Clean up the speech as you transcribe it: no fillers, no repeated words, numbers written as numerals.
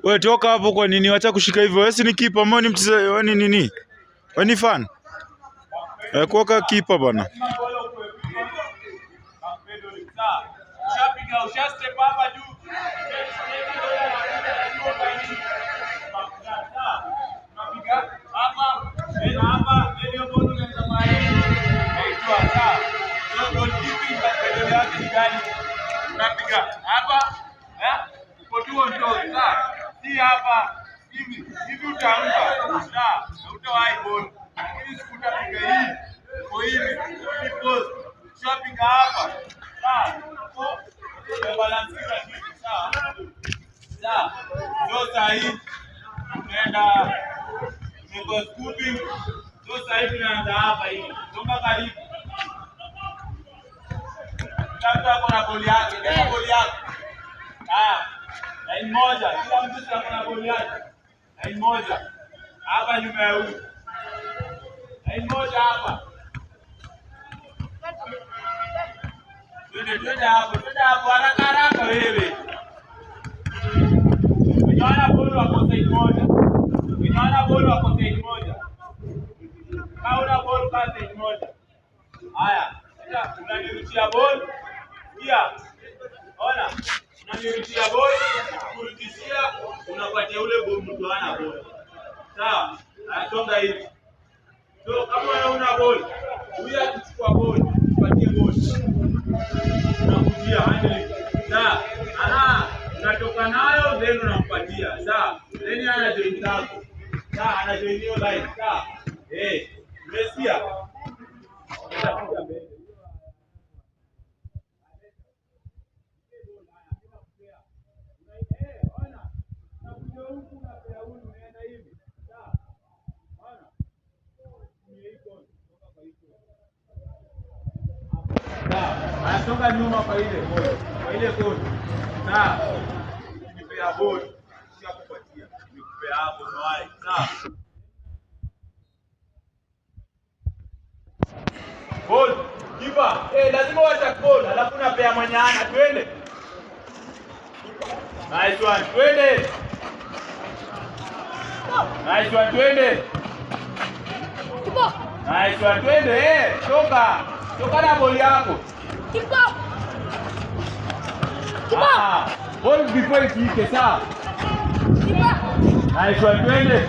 Wewe toka hapo kwa nini? Acha kushika hivyo. Wewe si ni kipa, mbona ni mchezaji? Wewe ni nini? Wewe ni fan? Kuoka kipa bwana. Unapiga hapa ukotuo ndio si hapa hivi utaamka utawahi ball, lakini sikutapiga hii kwa hivi because shopping hapa kwa balance kitu sawa ndio sahihi. Unaenda kwa scooping ndio sahihi, tunaanza hapa hivi songa karibu. Kila mtu ana goli yake, ndio goli yake. Line moja, kila mtu ana goli yake. Line moja. Hapa nyuma ya huyu. Line moja hapa. Twende hapo haraka wewe. Unaona boli wako side moja. Kauna boli kwa side moja. Haya, sasa unanirushia boli. Pia ona, unanirushia boli, kurudishia, unapatia ule mtu ana boli. Sawa? Anasonga hivi. So kama wewe una boli, huyu akichukua boli, upatie boli. Unakujia hadi. Sawa? Unatoka nayo then unampatia. Sawa? Then ana join zako. Sawa, ana join hiyo line. Sawa? Umesikia? Anasonga nyuma kwa ile goli. Sawa. Nipea boli. Kisha kupatia. Nikupea hapo nawai. Sawa. Ball. Kipa. Lazima uache ball. Alafu unapea manyana. Twende. Nice one. Twende. Twende. Kipa. Nice one. Twende. Toka na boli yako. Kipa. Ball before ifike sawa. Kipa. Nice one. Twende.